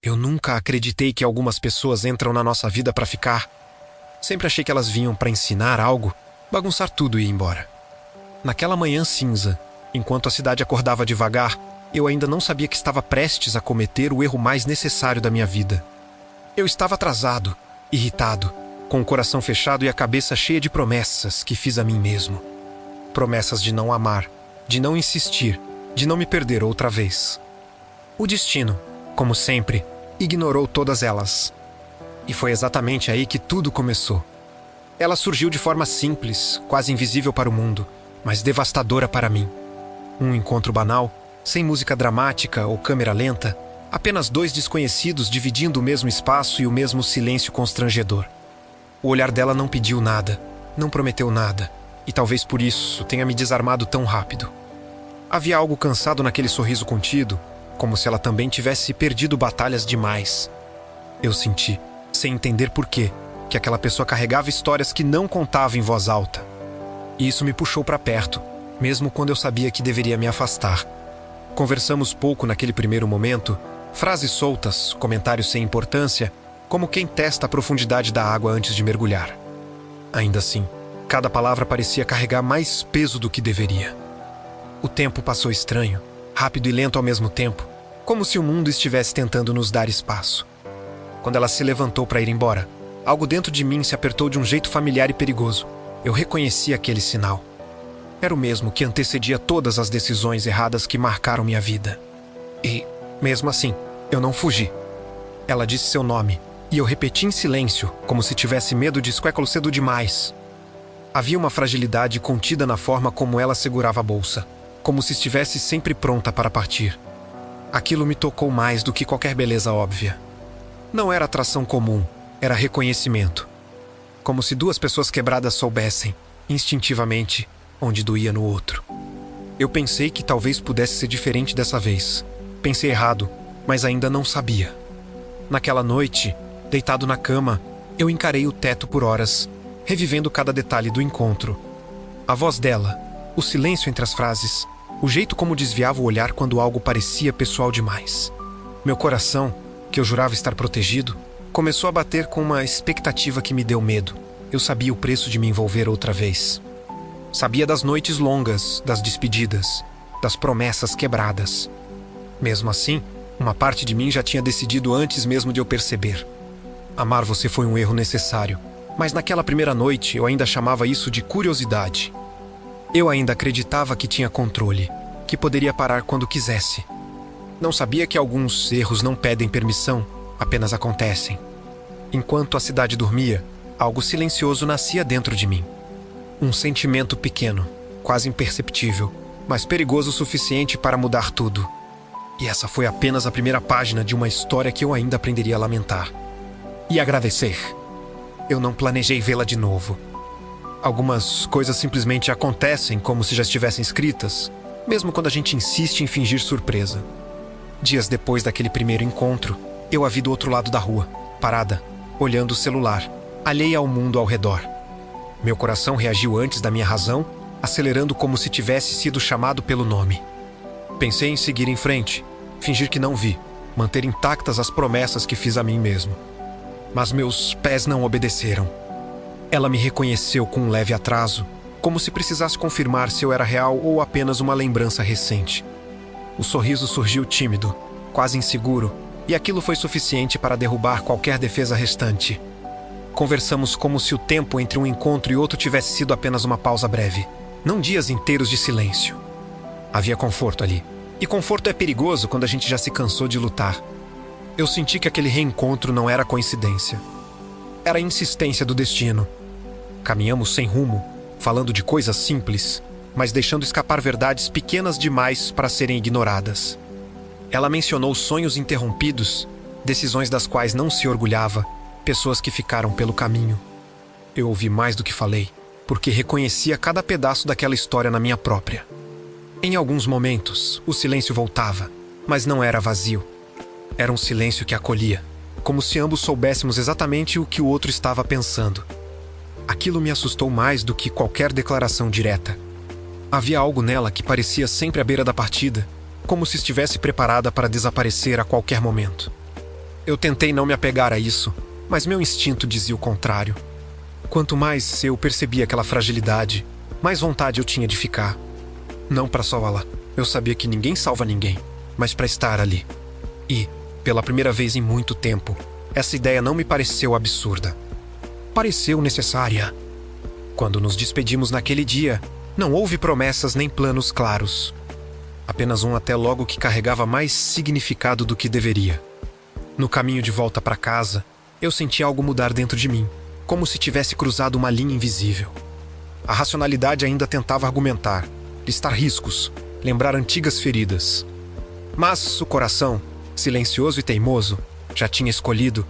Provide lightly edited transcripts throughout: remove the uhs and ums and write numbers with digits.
Eu nunca acreditei que algumas pessoas entram na nossa vida para ficar. Sempre achei que elas vinham para ensinar algo, bagunçar tudo e ir embora. Naquela manhã cinza, enquanto a cidade acordava devagar, eu ainda não sabia que estava prestes a cometer o erro mais necessário da minha vida. Eu estava atrasado, irritado, com o coração fechado e a cabeça cheia de promessas que fiz a mim mesmo. Promessas de não amar, de não insistir, de não me perder outra vez. O destino, como sempre, ignorou todas elas. E foi exatamente aí que tudo começou. Ela surgiu de forma simples, quase invisível para o mundo, mas devastadora para mim. Um encontro banal, sem música dramática ou câmera lenta, apenas dois desconhecidos dividindo o mesmo espaço e o mesmo silêncio constrangedor. O olhar dela não pediu nada, não prometeu nada, e talvez por isso tenha me desarmado tão rápido. Havia algo cansado naquele sorriso contido, como se ela também tivesse perdido batalhas demais. Eu senti, sem entender por quê, que aquela pessoa carregava histórias que não contava em voz alta. E isso me puxou para perto, mesmo quando eu sabia que deveria me afastar. Conversamos pouco naquele primeiro momento, frases soltas, comentários sem importância, como quem testa a profundidade da água antes de mergulhar. Ainda assim, cada palavra parecia carregar mais peso do que deveria. O tempo passou estranho, rápido e lento ao mesmo tempo, como se o mundo estivesse tentando nos dar espaço. Quando ela se levantou para ir embora, algo dentro de mim se apertou de um jeito familiar e perigoso. Eu reconheci aquele sinal. Era o mesmo que antecedia todas as decisões erradas que marcaram minha vida. E, mesmo assim, eu não fugi. Ela disse seu nome, e eu repeti em silêncio, como se tivesse medo de esquecá-lo cedo demais. Havia uma fragilidade contida na forma como ela segurava a bolsa, como se estivesse sempre pronta para partir. Aquilo me tocou mais do que qualquer beleza óbvia. Não era atração comum, era reconhecimento. Como se duas pessoas quebradas soubessem, instintivamente, onde doía no outro. Eu pensei que talvez pudesse ser diferente dessa vez. Pensei errado, mas ainda não sabia. Naquela noite, deitado na cama, eu encarei o teto por horas, revivendo cada detalhe do encontro. A voz dela, o silêncio entre as frases, o jeito como desviava o olhar quando algo parecia pessoal demais. Meu coração, que eu jurava estar protegido, começou a bater com uma expectativa que me deu medo. Eu sabia o preço de me envolver outra vez. Sabia das noites longas, das despedidas, das promessas quebradas. Mesmo assim, uma parte de mim já tinha decidido antes mesmo de eu perceber. Amar você foi um erro necessário, mas naquela primeira noite eu ainda chamava isso de curiosidade. Eu ainda acreditava que tinha controle, que poderia parar quando quisesse. Não sabia que alguns erros não pedem permissão, apenas acontecem. Enquanto a cidade dormia, algo silencioso nascia dentro de mim. Um sentimento pequeno, quase imperceptível, mas perigoso o suficiente para mudar tudo. E essa foi apenas a primeira página de uma história que eu ainda aprenderia a lamentar. E agradecer. Eu não planejei vê-la de novo. Algumas coisas simplesmente acontecem como se já estivessem escritas, mesmo quando a gente insiste em fingir surpresa. Dias depois daquele primeiro encontro, eu a vi do outro lado da rua, parada, olhando o celular, alheia ao mundo ao redor. Meu coração reagiu antes da minha razão, acelerando como se tivesse sido chamado pelo nome. Pensei em seguir em frente, fingir que não vi, manter intactas as promessas que fiz a mim mesmo. Mas meus pés não obedeceram. Ela me reconheceu com um leve atraso, como se precisasse confirmar se eu era real ou apenas uma lembrança recente. O sorriso surgiu tímido, quase inseguro, e aquilo foi suficiente para derrubar qualquer defesa restante. Conversamos como se o tempo entre um encontro e outro tivesse sido apenas uma pausa breve, não dias inteiros de silêncio. Havia conforto ali, e conforto é perigoso quando a gente já se cansou de lutar. Eu senti que aquele reencontro não era coincidência. Era a insistência do destino. Caminhamos sem rumo, falando de coisas simples, mas deixando escapar verdades pequenas demais para serem ignoradas. Ela mencionou sonhos interrompidos, decisões das quais não se orgulhava, pessoas que ficaram pelo caminho. Eu ouvi mais do que falei, porque reconhecia cada pedaço daquela história na minha própria. Em alguns momentos, o silêncio voltava, mas não era vazio. Era um silêncio que acolhia, como se ambos soubéssemos exatamente o que o outro estava pensando. Aquilo me assustou mais do que qualquer declaração direta. Havia algo nela que parecia sempre à beira da partida, como se estivesse preparada para desaparecer a qualquer momento. Eu tentei não me apegar a isso, mas meu instinto dizia o contrário. Quanto mais eu percebia aquela fragilidade, mais vontade eu tinha de ficar. Não para salvá-la. Eu sabia que ninguém salva ninguém, mas para estar ali. E, pela primeira vez em muito tempo, essa ideia não me pareceu absurda. Pareceu necessária. Quando nos despedimos naquele dia, não houve promessas nem planos claros. Apenas um até logo que carregava mais significado do que deveria. No caminho de volta para casa, eu senti algo mudar dentro de mim, como se tivesse cruzado uma linha invisível. A racionalidade ainda tentava argumentar, listar riscos, lembrar antigas feridas. Mas o coração, silencioso e teimoso, já tinha escolhido.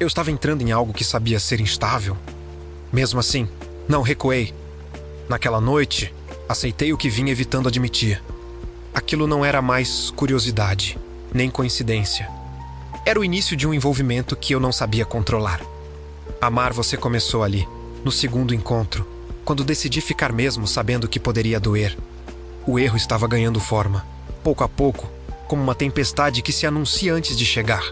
Eu estava entrando em algo que sabia ser instável. Mesmo assim, não recuei. Naquela noite, aceitei o que vinha evitando admitir. Aquilo não era mais curiosidade, nem coincidência. Era o início de um envolvimento que eu não sabia controlar. Amar você começou ali, no segundo encontro, quando decidi ficar mesmo sabendo que poderia doer. O erro estava ganhando forma, pouco a pouco, como uma tempestade que se anuncia antes de chegar.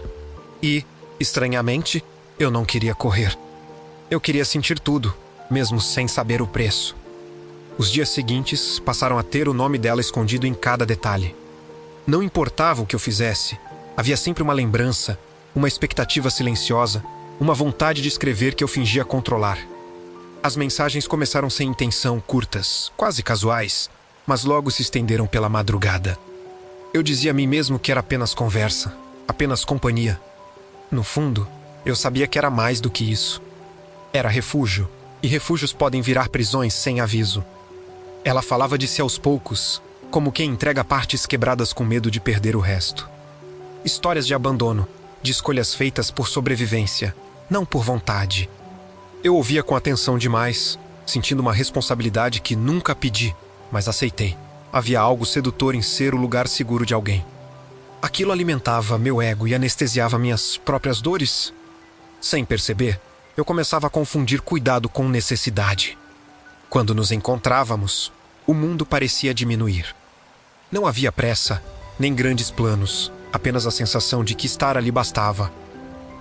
E, estranhamente, eu não queria correr. Eu queria sentir tudo, mesmo sem saber o preço. Os dias seguintes passaram a ter o nome dela escondido em cada detalhe. Não importava o que eu fizesse, havia sempre uma lembrança, uma expectativa silenciosa, uma vontade de escrever que eu fingia controlar. As mensagens começaram sem intenção, curtas, quase casuais, mas logo se estenderam pela madrugada. Eu dizia a mim mesmo que era apenas conversa, apenas companhia. No fundo, eu sabia que era mais do que isso. Era refúgio, e refúgios podem virar prisões sem aviso. Ela falava de si aos poucos, como quem entrega partes quebradas com medo de perder o resto. Histórias de abandono, de escolhas feitas por sobrevivência, não por vontade. Eu ouvia com atenção demais, sentindo uma responsabilidade que nunca pedi, mas aceitei. Havia algo sedutor em ser o lugar seguro de alguém. Aquilo alimentava meu ego e anestesiava minhas próprias dores. Sem perceber, eu começava a confundir cuidado com necessidade. Quando nos encontrávamos, o mundo parecia diminuir. Não havia pressa, nem grandes planos, apenas a sensação de que estar ali bastava.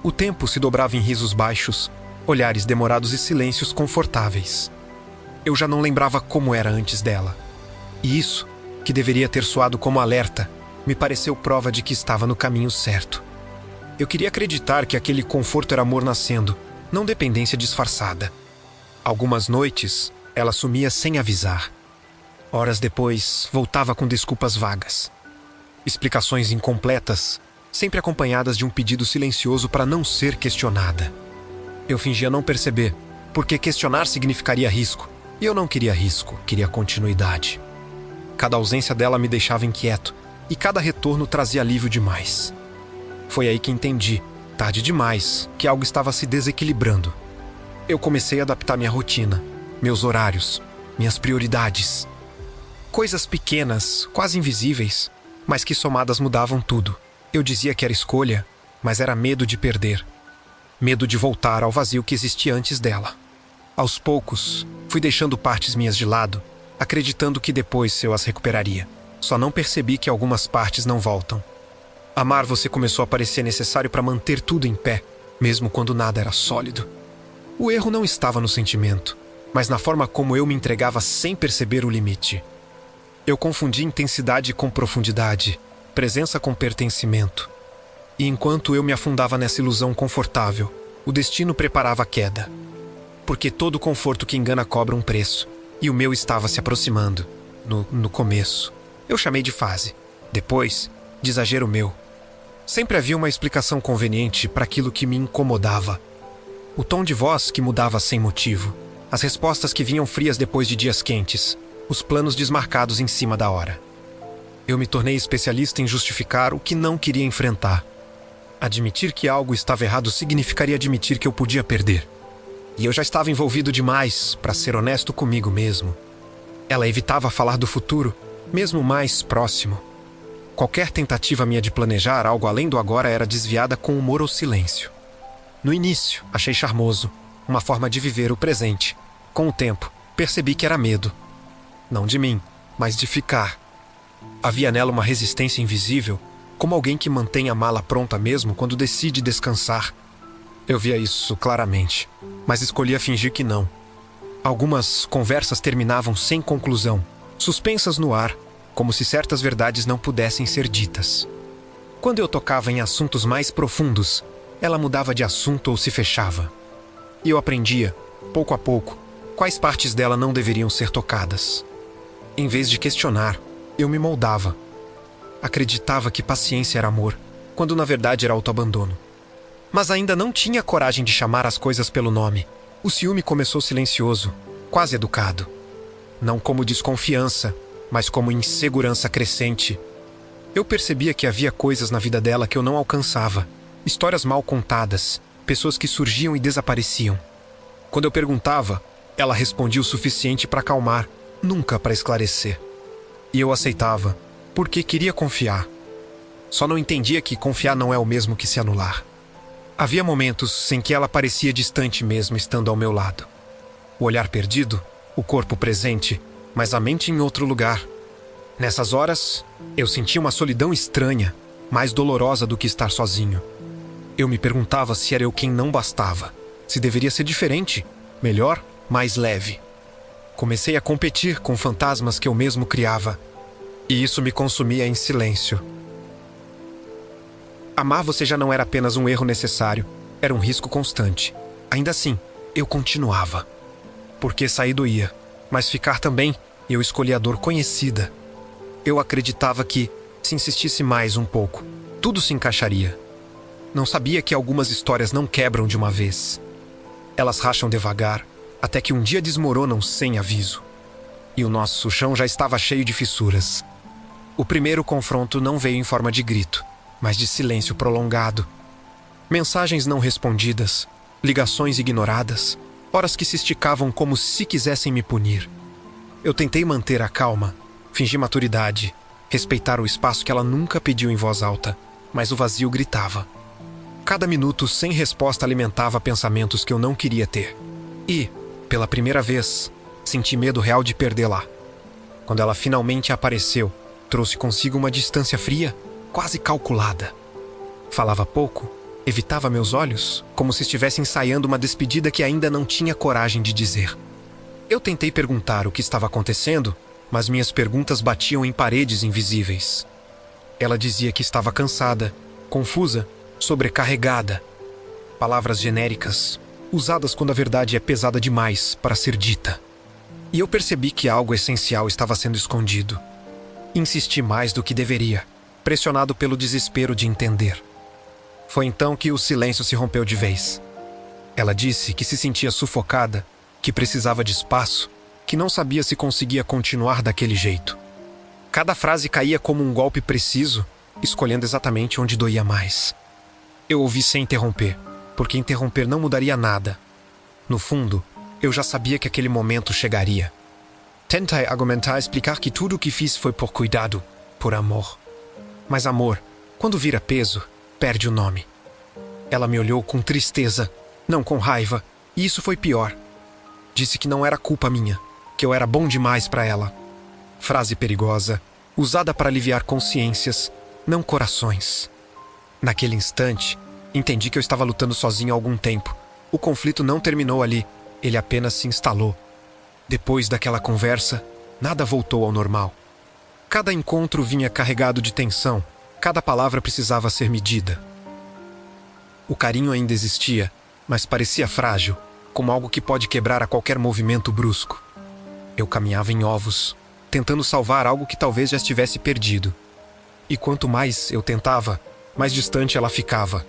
O tempo se dobrava em risos baixos, olhares demorados e silêncios confortáveis. Eu já não lembrava como era antes dela. E isso, que deveria ter soado como alerta, me pareceu prova de que estava no caminho certo. Eu queria acreditar que aquele conforto era amor nascendo, não dependência disfarçada. Algumas noites, ela sumia sem avisar. Horas depois, voltava com desculpas vagas. Explicações incompletas, sempre acompanhadas de um pedido silencioso para não ser questionada. Eu fingia não perceber, porque questionar significaria risco, e eu não queria risco, queria continuidade. Cada ausência dela me deixava inquieto, e cada retorno trazia alívio demais. Foi aí que entendi, tarde demais, que algo estava se desequilibrando. Eu comecei a adaptar minha rotina, meus horários, minhas prioridades. Coisas pequenas, quase invisíveis, mas que somadas mudavam tudo. Eu dizia que era escolha, mas era medo de perder. Medo de voltar ao vazio que existia antes dela. Aos poucos, fui deixando partes minhas de lado, acreditando que depois eu as recuperaria. Só não percebi que algumas partes não voltam. Amar você começou a parecer necessário para manter tudo em pé, mesmo quando nada era sólido. O erro não estava no sentimento, mas na forma como eu me entregava sem perceber o limite. Eu confundi intensidade com profundidade, presença com pertencimento. E enquanto eu me afundava nessa ilusão confortável, o destino preparava a queda. Porque todo conforto que engana cobra um preço, e o meu estava se aproximando. No começo, eu chamei de fase. Depois, de exagero meu. Sempre havia uma explicação conveniente para aquilo que me incomodava. O tom de voz que mudava sem motivo. As respostas que vinham frias depois de dias quentes. Os planos desmarcados em cima da hora. Eu me tornei especialista em justificar o que não queria enfrentar. Admitir que algo estava errado significaria admitir que eu podia perder. E eu já estava envolvido demais para ser honesto comigo mesmo. Ela evitava falar do futuro, mesmo mais próximo. Qualquer tentativa minha de planejar algo além do agora era desviada com humor ou silêncio. No início, achei charmoso, uma forma de viver o presente. Com o tempo, percebi que era medo. Não de mim, mas de ficar. Havia nela uma resistência invisível, como alguém que mantém a mala pronta mesmo quando decide descansar. Eu via isso claramente, mas escolhia fingir que não. Algumas conversas terminavam sem conclusão, suspensas no ar, como se certas verdades não pudessem ser ditas. Quando eu tocava em assuntos mais profundos, ela mudava de assunto ou se fechava. E eu aprendia, pouco a pouco, quais partes dela não deveriam ser tocadas. Em vez de questionar, eu me moldava. Acreditava que paciência era amor, quando na verdade era autoabandono. Mas ainda não tinha coragem de chamar as coisas pelo nome. O ciúme começou silencioso, quase educado. Não como desconfiança, mas como insegurança crescente. Eu percebia que havia coisas na vida dela que eu não alcançava. Histórias mal contadas, pessoas que surgiam e desapareciam. Quando eu perguntava, ela respondia o suficiente para acalmar, nunca para esclarecer. E eu aceitava, porque queria confiar. Só não entendia que confiar não é o mesmo que se anular. Havia momentos em que ela parecia distante mesmo estando ao meu lado. O olhar perdido, o corpo presente, mas a mente em outro lugar. Nessas horas, eu sentia uma solidão estranha, mais dolorosa do que estar sozinho. Eu me perguntava se era eu quem não bastava, se deveria ser diferente, melhor, mais leve. Comecei a competir com fantasmas que eu mesmo criava, e isso me consumia em silêncio. Amar você já não era apenas um erro necessário, era um risco constante. Ainda assim, eu continuava. Porque sair doía, mas ficar também, eu escolhi a dor conhecida. Eu acreditava que, se insistisse mais um pouco, tudo se encaixaria. Não sabia que algumas histórias não quebram de uma vez. Elas racham devagar, até que um dia desmoronam sem aviso. E o nosso chão já estava cheio de fissuras. O primeiro confronto não veio em forma de grito, mas de silêncio prolongado. Mensagens não respondidas, ligações ignoradas, horas que se esticavam como se quisessem me punir. Eu tentei manter a calma, fingi maturidade, respeitar o espaço que ela nunca pediu em voz alta, mas o vazio gritava. Cada minuto sem resposta alimentava pensamentos que eu não queria ter. E, pela primeira vez, senti medo real de perdê-la. Quando ela finalmente apareceu, trouxe consigo uma distância fria, quase calculada. Falava pouco, evitava meus olhos, como se estivesse ensaiando uma despedida que ainda não tinha coragem de dizer. Eu tentei perguntar o que estava acontecendo, mas minhas perguntas batiam em paredes invisíveis. Ela dizia que estava cansada, confusa, sobrecarregada. Palavras genéricas, usadas quando a verdade é pesada demais para ser dita. E eu percebi que algo essencial estava sendo escondido. Insisti mais do que deveria, pressionado pelo desespero de entender. Foi então que o silêncio se rompeu de vez. Ela disse que se sentia sufocada, que precisava de espaço, que não sabia se conseguia continuar daquele jeito. Cada frase caía como um golpe preciso, escolhendo exatamente onde doía mais. Eu ouvi sem interromper, porque interromper não mudaria nada. No fundo, eu já sabia que aquele momento chegaria. Tentei argumentar, explicar que tudo o que fiz foi por cuidado, por amor. Mas amor, quando vira peso, perde o nome. Ela me olhou com tristeza, não com raiva, e isso foi pior. Disse que não era culpa minha, que eu era bom demais para ela. Frase perigosa, usada para aliviar consciências, não corações. Naquele instante, entendi que eu estava lutando sozinho há algum tempo. O conflito não terminou ali, ele apenas se instalou. Depois daquela conversa, nada voltou ao normal. Cada encontro vinha carregado de tensão, cada palavra precisava ser medida. O carinho ainda existia, mas parecia frágil, como algo que pode quebrar a qualquer movimento brusco. Eu caminhava em ovos, tentando salvar algo que talvez já estivesse perdido. E quanto mais eu tentava, mais distante ela ficava.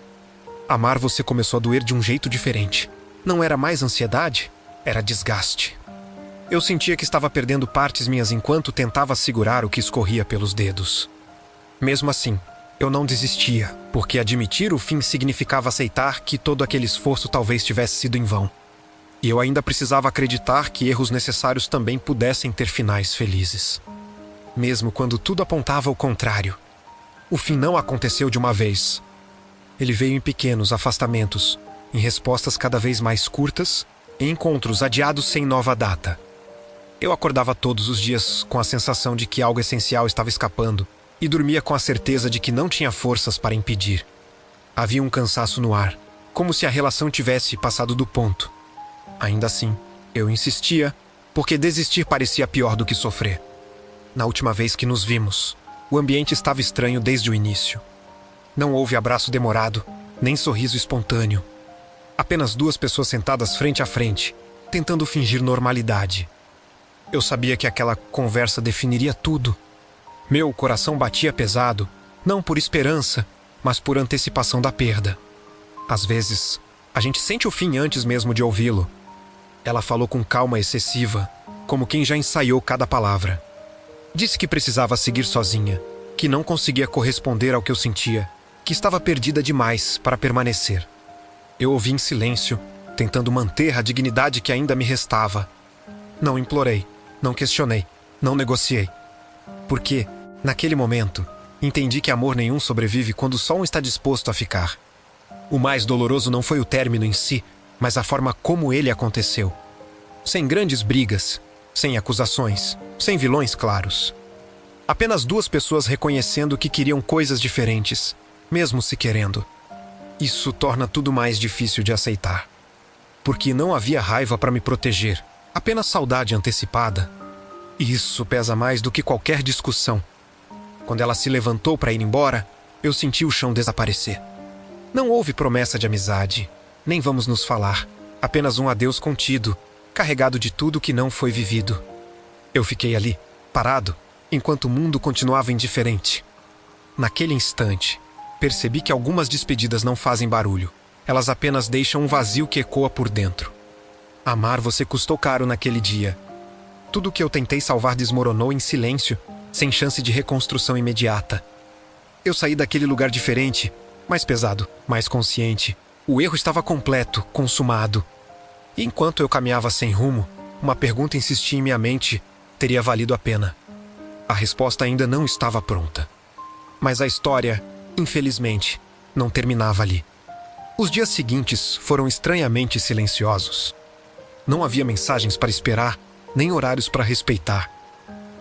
Amar você começou a doer de um jeito diferente. Não era mais ansiedade, era desgaste. Eu sentia que estava perdendo partes minhas enquanto tentava segurar o que escorria pelos dedos. Mesmo assim, eu não desistia, porque admitir o fim significava aceitar que todo aquele esforço talvez tivesse sido em vão. E eu ainda precisava acreditar que erros necessários também pudessem ter finais felizes. Mesmo quando tudo apontava ao contrário. O fim não aconteceu de uma vez. Ele veio em pequenos afastamentos, em respostas cada vez mais curtas, em encontros adiados sem nova data. Eu acordava todos os dias com a sensação de que algo essencial estava escapando, e dormia com a certeza de que não tinha forças para impedir. Havia um cansaço no ar, como se a relação tivesse passado do ponto. Ainda assim, eu insistia, porque desistir parecia pior do que sofrer. Na última vez que nos vimos, o ambiente estava estranho desde o início. Não houve abraço demorado, nem sorriso espontâneo. Apenas duas pessoas sentadas frente a frente, tentando fingir normalidade. Eu sabia que aquela conversa definiria tudo. Meu coração batia pesado, não por esperança, mas por antecipação da perda. Às vezes, a gente sente o fim antes mesmo de ouvi-lo. Ela falou com calma excessiva, como quem já ensaiou cada palavra. Disse que precisava seguir sozinha, que não conseguia corresponder ao que eu sentia, que estava perdida demais para permanecer. Eu ouvi em silêncio, tentando manter a dignidade que ainda me restava. Não implorei, não questionei, não negociei. Porque, naquele momento, entendi que amor nenhum sobrevive quando só um está disposto a ficar. O mais doloroso não foi o término em si, mas a forma como ele aconteceu. Sem grandes brigas, sem acusações, sem vilões claros. Apenas duas pessoas reconhecendo que queriam coisas diferentes, mesmo se querendo. Isso torna tudo mais difícil de aceitar. Porque não havia raiva para me proteger, apenas saudade antecipada. E isso pesa mais do que qualquer discussão. Quando ela se levantou para ir embora, eu senti o chão desaparecer. Não houve promessa de amizade, nem vamos nos falar, apenas um adeus contido, carregado de tudo que não foi vivido. Eu fiquei ali, parado, enquanto o mundo continuava indiferente. Naquele instante, percebi que algumas despedidas não fazem barulho. Elas apenas deixam um vazio que ecoa por dentro. Amar você custou caro naquele dia. Tudo o que eu tentei salvar desmoronou em silêncio, sem chance de reconstrução imediata. Eu saí daquele lugar diferente, mais pesado, mais consciente. O erro estava completo, consumado. E enquanto eu caminhava sem rumo, uma pergunta insistia em minha mente: teria valido a pena? A resposta ainda não estava pronta. Mas a história, infelizmente, não terminava ali. Os dias seguintes foram estranhamente silenciosos. Não havia mensagens para esperar, nem horários para respeitar.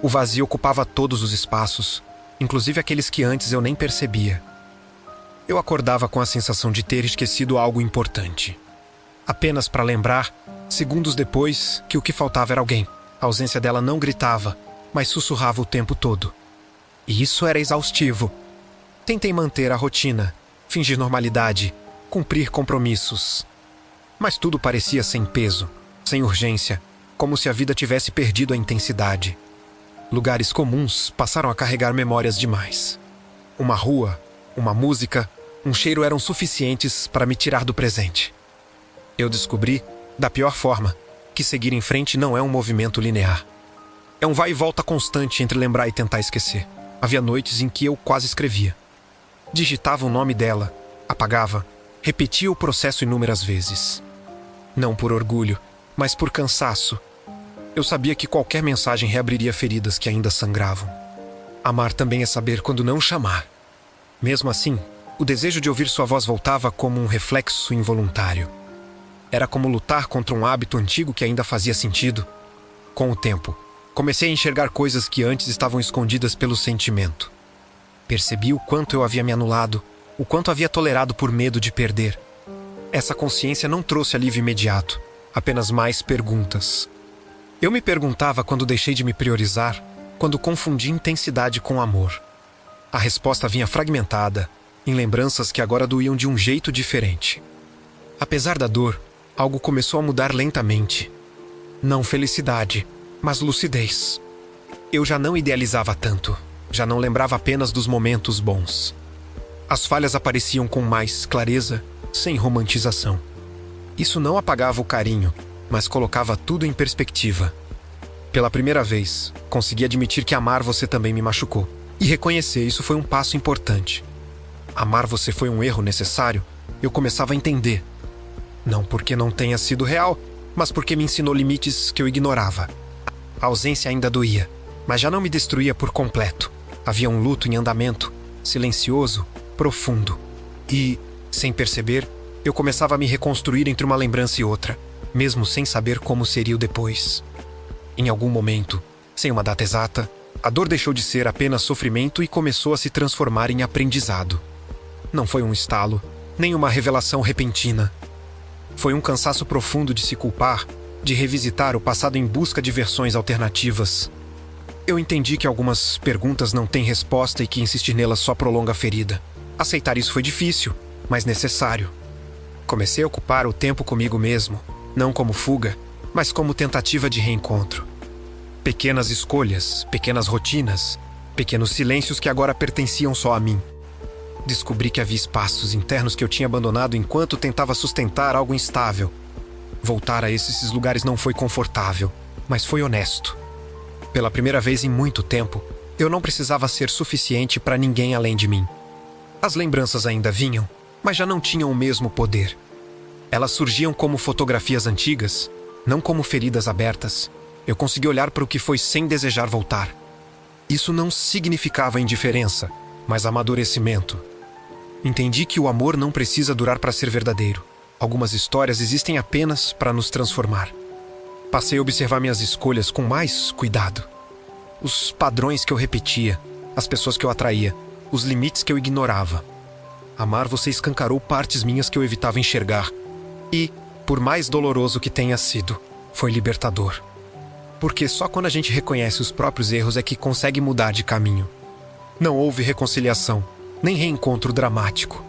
O vazio ocupava todos os espaços, inclusive aqueles que antes eu nem percebia. Eu acordava com a sensação de ter esquecido algo importante. Apenas para lembrar, segundos depois, que o que faltava era alguém. A ausência dela não gritava, mas sussurrava o tempo todo. E isso era exaustivo. Tentei manter a rotina, fingir normalidade, cumprir compromissos. Mas tudo parecia sem peso, sem urgência, como se a vida tivesse perdido a intensidade. Lugares comuns passaram a carregar memórias demais. Uma rua, uma música, um cheiro eram suficientes para me tirar do presente. Eu descobri, da pior forma, que seguir em frente não é um movimento linear. É um vai e volta constante entre lembrar e tentar esquecer. Havia noites em que eu quase escrevia. Digitava o nome dela, apagava, repetia o processo inúmeras vezes. Não por orgulho, mas por cansaço. Eu sabia que qualquer mensagem reabriria feridas que ainda sangravam. Amar também é saber quando não chamar. Mesmo assim, o desejo de ouvir sua voz voltava como um reflexo involuntário. Era como lutar contra um hábito antigo que ainda fazia sentido. Com o tempo, comecei a enxergar coisas que antes estavam escondidas pelo sentimento. Percebi o quanto eu havia me anulado, o quanto havia tolerado por medo de perder. Essa consciência não trouxe alívio imediato, apenas mais perguntas. Eu me perguntava quando deixei de me priorizar, quando confundi intensidade com amor. A resposta vinha fragmentada, em lembranças que agora doíam de um jeito diferente. Apesar da dor, algo começou a mudar lentamente. Não felicidade, mas lucidez. Eu já não idealizava tanto, já não lembrava apenas dos momentos bons. As falhas apareciam com mais clareza, sem romantização. Isso não apagava o carinho, mas colocava tudo em perspectiva. Pela primeira vez, consegui admitir que amar você também me machucou. E reconhecer isso foi um passo importante. Amar você foi um erro necessário, eu começava a entender. Não porque não tenha sido real, mas porque me ensinou limites que eu ignorava. A ausência ainda doía, mas já não me destruía por completo. Havia um luto em andamento, silencioso, profundo. E, sem perceber, eu começava a me reconstruir entre uma lembrança e outra, mesmo sem saber como seria o depois. Em algum momento, sem uma data exata, A dor deixou de ser apenas sofrimento e começou a se transformar em aprendizado. Não foi um estalo, nem uma revelação repentina. Foi um cansaço profundo de se culpar, de revisitar o passado em busca de versões alternativas. Eu entendi que algumas perguntas não têm resposta e que insistir nelas só prolonga a ferida. Aceitar isso foi difícil, mas necessário. Comecei a ocupar o tempo comigo mesmo, não como fuga, mas como tentativa de reencontro. Pequenas escolhas, pequenas rotinas, pequenos silêncios que agora pertenciam só a mim. Descobri que havia espaços internos que eu tinha abandonado enquanto tentava sustentar algo instável. Voltar a esses lugares não foi confortável, mas foi honesto. Pela primeira vez em muito tempo, eu não precisava ser suficiente para ninguém além de mim. As lembranças ainda vinham, mas já não tinham o mesmo poder. Elas surgiam como fotografias antigas, não como feridas abertas. Eu consegui olhar para o que foi sem desejar voltar. Isso não significava indiferença, mas amadurecimento. Entendi que o amor não precisa durar para ser verdadeiro. Algumas histórias existem apenas para nos transformar. Passei a observar minhas escolhas com mais cuidado. Os padrões que eu repetia, as pessoas que eu atraía, os limites que eu ignorava. Amar você escancarou partes minhas que eu evitava enxergar. E, por mais doloroso que tenha sido, foi libertador. Porque só quando a gente reconhece os próprios erros é que consegue mudar de caminho. Não houve reconciliação, nem reencontro dramático.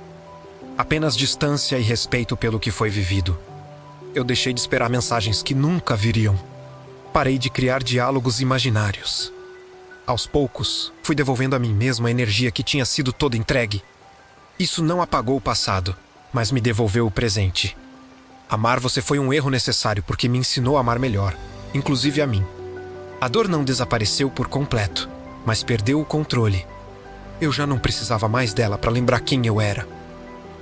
Apenas distância e respeito pelo que foi vivido. Eu deixei de esperar mensagens que nunca viriam. Parei de criar diálogos imaginários. Aos poucos, fui devolvendo a mim mesmo a energia que tinha sido toda entregue. Isso não apagou o passado, mas me devolveu o presente. Amar você foi um erro necessário porque me ensinou a amar melhor, inclusive a mim. A dor não desapareceu por completo, mas perdeu o controle. Eu já não precisava mais dela para lembrar quem eu era.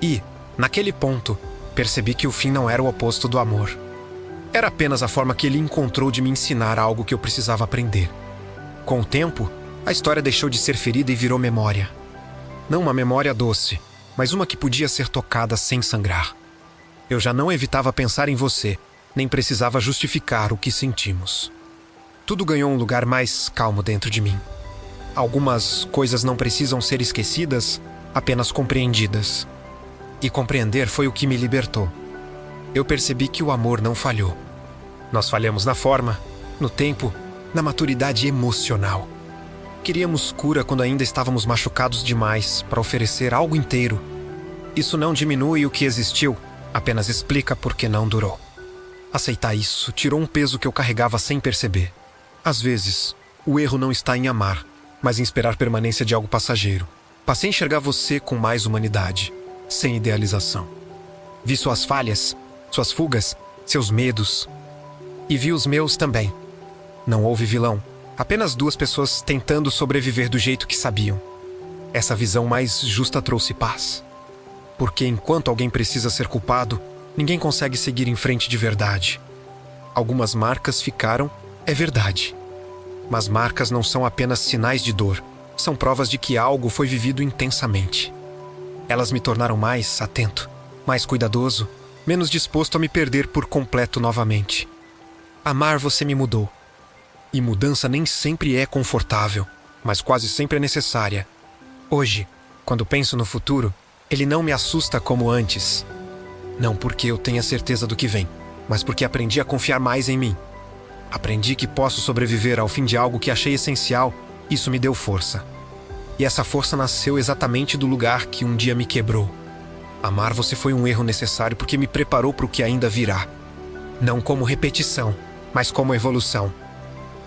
E, naquele ponto, percebi que o fim não era o oposto do amor. Era apenas a forma que ele encontrou de me ensinar algo que eu precisava aprender. Com o tempo, a história deixou de ser ferida e virou memória. Não uma memória doce, mas uma que podia ser tocada sem sangrar. Eu já não evitava pensar em você, nem precisava justificar o que sentimos. Tudo ganhou um lugar mais calmo dentro de mim. Algumas coisas não precisam ser esquecidas, apenas compreendidas. E compreender foi o que me libertou. Eu percebi que o amor não falhou. Nós falhamos na forma, no tempo, na maturidade emocional. Queríamos cura quando ainda estávamos machucados demais para oferecer algo inteiro. Isso não diminui o que existiu, apenas explica por que não durou. Aceitar isso tirou um peso que eu carregava sem perceber. Às vezes, o erro não está em amar, mas em esperar permanência de algo passageiro. Passei a enxergar você com mais humanidade, sem idealização. Vi suas falhas, suas fugas, seus medos. E vi os meus também. Não houve vilão, apenas duas pessoas tentando sobreviver do jeito que sabiam. Essa visão mais justa trouxe paz. Porque enquanto alguém precisa ser culpado, ninguém consegue seguir em frente de verdade. Algumas marcas ficaram, é verdade. Mas marcas não são apenas sinais de dor, são provas de que algo foi vivido intensamente. Elas me tornaram mais atento, mais cuidadoso, menos disposto a me perder por completo novamente. Amar você me mudou. E mudança nem sempre é confortável, mas quase sempre é necessária. Hoje, quando penso no futuro, ele não me assusta como antes. Não porque eu tenha certeza do que vem, mas porque aprendi a confiar mais em mim. Aprendi que posso sobreviver ao fim de algo que achei essencial, isso me deu força. E essa força nasceu exatamente do lugar que um dia me quebrou. Amar você foi um erro necessário porque me preparou para o que ainda virá. Não como repetição, mas como evolução.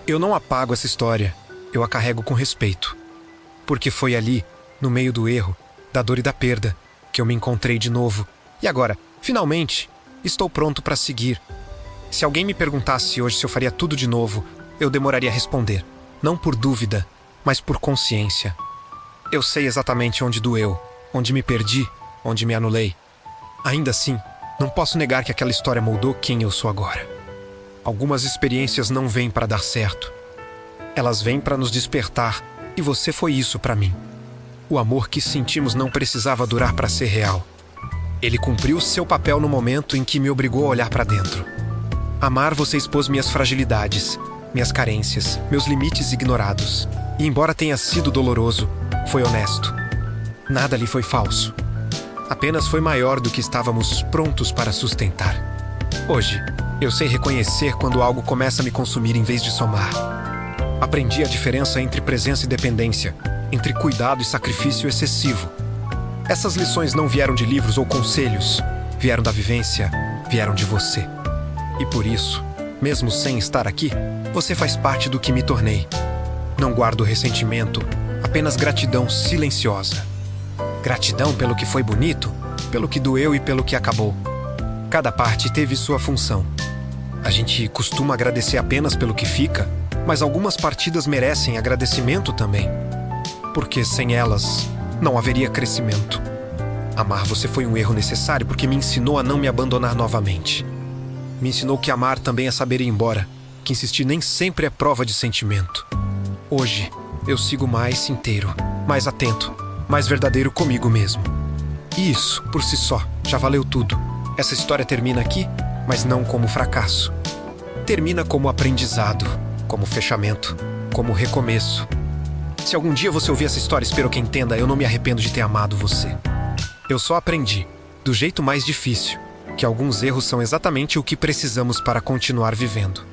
Eu não apago essa história, eu a carrego com respeito. Porque foi ali, no meio do erro, da dor e da perda, que eu me encontrei de novo. E agora, finalmente, estou pronto para seguir. Se alguém me perguntasse hoje se eu faria tudo de novo, eu demoraria a responder. Não por dúvida, mas por consciência. Eu sei exatamente onde doeu, onde me perdi, onde me anulei. Ainda assim, não posso negar que aquela história moldou quem eu sou agora. Algumas experiências não vêm para dar certo. Elas vêm para nos despertar, e você foi isso para mim. O amor que sentimos não precisava durar para ser real. Ele cumpriu seu papel no momento em que me obrigou a olhar para dentro. Amar você expôs minhas fragilidades, minhas carências, meus limites ignorados. E embora tenha sido doloroso, foi honesto. Nada ali foi falso. Apenas foi maior do que estávamos prontos para sustentar. Hoje, eu sei reconhecer quando algo começa a me consumir em vez de somar. Aprendi a diferença entre presença e dependência, entre cuidado e sacrifício excessivo. Essas lições não vieram de livros ou conselhos, vieram da vivência, vieram de você. E por isso, mesmo sem estar aqui, você faz parte do que me tornei. Não guardo ressentimento, apenas gratidão silenciosa. Gratidão pelo que foi bonito, pelo que doeu e pelo que acabou. Cada parte teve sua função. A gente costuma agradecer apenas pelo que fica, mas algumas partidas merecem agradecimento também. Porque sem elas, não haveria crescimento. Amar você foi um erro necessário porque me ensinou a não me abandonar novamente. Me ensinou que amar também é saber ir embora, que insistir nem sempre é prova de sentimento. Hoje, eu sigo mais inteiro, mais atento, mais verdadeiro comigo mesmo. E isso, por si só, já valeu tudo. Essa história termina aqui, mas não como fracasso. Termina como aprendizado, como fechamento, como recomeço. Se algum dia você ouvir essa história, espero que entenda, eu não me arrependo de ter amado você. Eu só aprendi, do jeito mais difícil, que alguns erros são exatamente o que precisamos para continuar vivendo.